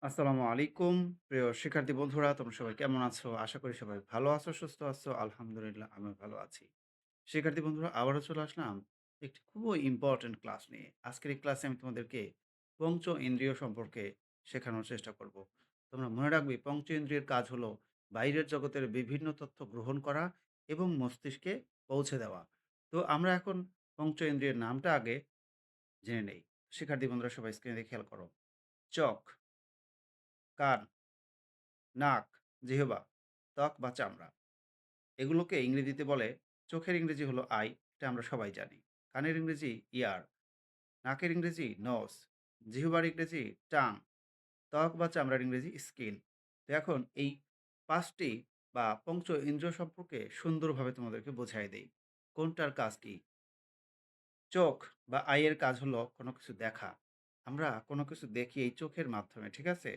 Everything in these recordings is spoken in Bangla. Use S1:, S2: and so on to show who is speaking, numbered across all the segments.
S1: আসসালামু আলাইকুম। প্রিয় শিক্ষার্থী বন্ধুরা, তোমরা সবাই কেমন আছো? আশা করি সবাই ভালো আছো, সুস্থ আছো। আলহামদুলিল্লাহ আমিও ভালো আছি। শিক্ষার্থী বন্ধুরা, আবারও চলে আসলাম একটি খুবই ইম্পোর্টেন্ট ক্লাস নিয়ে। আজকের এই ক্লাসে আমি তোমাদেরকে পঞ্চ ইন্দ্রিয় সম্পর্কে শেখানোর চেষ্টা করব। তোমরা মনে রাখবে পঞ্চ ইন্দ্রিয়ের কাজ হলো বাইরের জগতের বিভিন্ন তথ্য গ্রহণ করা এবং মস্তিষ্কে পৌঁছে দেওয়া। তো আমরা এখন পঞ্চ ইন্দ্রিয়ের নামটা আগে জেনে নেই। শিক্ষার্থী বন্ধুরা সবাই স্ক্রিনে খেয়াল করো। চোখ, কান, নাক, জিহ্বা, ত্বক বা চামড়া। এগুলোকে ইংরেজিতে বলে চোখের ইংরেজি হলো আই, এটা আমরা সবাই জানি। কানের ইংরেজি ইয়ার, নাকের ইংরেজি নোজ, জিহ্বার ইংরেজি টাং, ত্বক বা চামড়ার ইংরেজি স্কিন। তো এখন এই ৫ টি বা পঞ্চ ইন্দ্রিয় সম্পর্কে সুন্দরভাবে তোমাদেরকে বোঝাই দেই। কোনটার কাজ কি? চোখ বা আইয়ের কাজ হলো কোনো কিছু দেখা। আমরা কোনো কিছু দেখি এই চোখের মাধ্যমে, ঠিক আছে?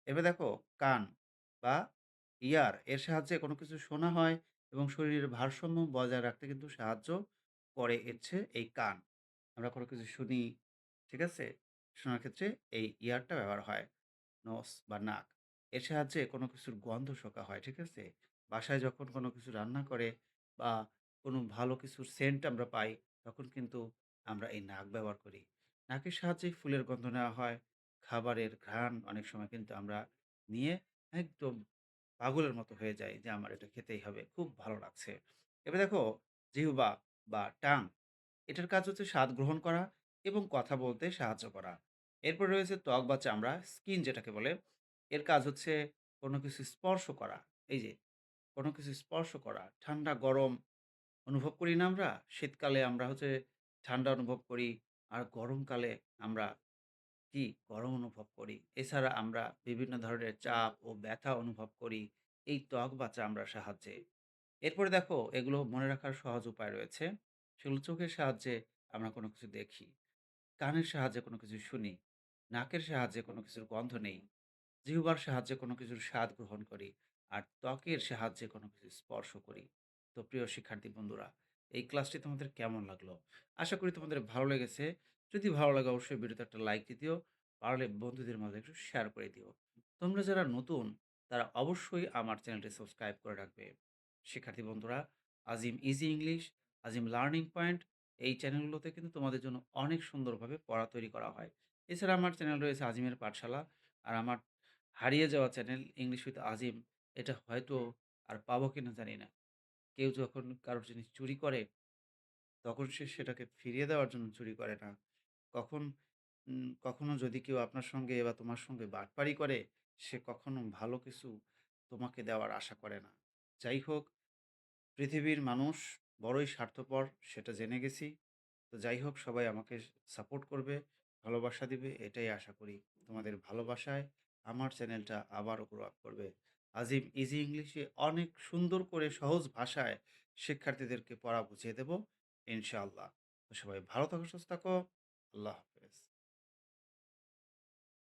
S1: এবার দেখো কান বা ইয়ার এর সাহায্যে কোনো কিছু শোনা হয় এবং শরীরের ভারসাম্য বজায় রাখতে কিন্তু সাহায্য করে হচ্ছে এই কান। আমরা কোনো কিছু শুনি, ঠিক আছে? শোনার ক্ষেত্রে এই ইয়ারটা ব্যবহার হয়। নস বা নাক এর সাহায্যে কোনো কিছুর গন্ধ শোকা হয়, ঠিক আছে? বাসায় যখন কোনো কিছু রান্না করে বা কোনো ভালো কিছুর সেন্ট আমরা পাই, তখন কিন্তু আমরা এই নাক ব্যবহার করি। নাকের সাহায্যে ফুলের গন্ধ নেওয়া হয়। খাবারের ঘ্রাণ অনেক সময় কিন্তু আমরা নিয়ে একদম পাগলের মতো হয়ে যাই যে আমার এটা খেতেই হবে। খুব ভালো লাগছে। এবার দেখো জিহ্বা বা টাং এটার কাজ হচ্ছে স্বাদ গ্রহণ করা এবং কথা বলতে সাহায্য করা। এরপর রয়েছে ত্বক বা চামড়া, স্কিন যেটাকে বলে। এর কাজ হচ্ছে কোনো কিছু স্পর্শ করা। এই যে কোনো কিছু স্পর্শ করা, ঠান্ডা গরম অনুভব করি না আমরা? শীতকালে আমরা হচ্ছে ঠান্ডা অনুভব করি। আর গরমকালে আমরা কি গরম অনুভব করি। এছাড়া আমরা বিভিন্ন ধরনের চাপ ও ব্যথা অনুভব করি এই ত্বক বা চামড়ার সাহায্যে। এরপরে দেখো এগুলো মনে রাখার সহজ উপায় রয়েছে। সেগুলো চোখের সাহায্যে আমরা কোনো কিছু দেখি, কানের সাহায্যে কোনো কিছু শুনি, নাকের সাহায্যে কোনো কিছুর গন্ধ নেই, জিহ্বার সাহায্যে কোনো কিছুর স্বাদ গ্রহণ করি, আর ত্বকের সাহায্যে কোনো কিছু স্পর্শ করি। তো প্রিয় শিক্ষার্থী বন্ধুরা, এই ক্লাসটি তোমাদের কেমন লাগলো? আশা করি তোমাদের ভালো লেগেছে। যদি ভালো লাগে অবশ্যই ভিডিওতে একটা লাইক দিয়ে দিও। পারলে বন্ধুদের মাঝে একটু শেয়ার করে দিও। তোমরা যারা নতুন তারা অবশ্যই আমার চ্যানেলটি সাবস্ক্রাইব করে রাখবে। শিক্ষার্থী বন্ধুরা, আজিম ইজি ইংলিশ, আজিম লার্নিং পয়েন্ট এই চ্যানেলগুলোতে কিন্তু তোমাদের জন্য অনেক সুন্দরভাবে পড়া তৈরি করা হয়। এছাড়া আমার চ্যানেল রয়েছে আজিমের পাঠশালা। আর আমার হারিয়ে যাওয়া চ্যানেল ইংলিশ উইথ আজিম, এটা হয়তো আর পাবো কিনা জানি না। কেউ যখন কারোর জিনিস চুরি করে, তখন সে সেটাকে ফিরিয়ে দেওয়ার জন্য চুরি করে না। কখন কখনো যদি কেউ আপনার সঙ্গে বা তোমার সঙ্গে বাটপারি করে, সে কখনো ভালো কিছু তোমাকে দেওয়ার আশা করে না। যাই হোক, পৃথিবীর মানুষ বড়ই স্বার্থপর, সেটা জেনে গেছি। তো যাই হোক, সবাই আমাকে সাপোর্ট করবে, ভালোবাসা দিবে, এটাই আশা করি। তোমাদের ভালোবাসায় আমার চ্যানেলটা আবারও গ্রো আপ করবে। আজিম ইজি ইংলিশে অনেক সুন্দর করে সহজ ভাষায় শিক্ষার্থীদেরকে পড়া বুঝিয়ে দেব ইনশাআল্লাহ। তো সবাই ভালো থাকো, সুস্থ থাকো। আল্লাহ হাফেজ।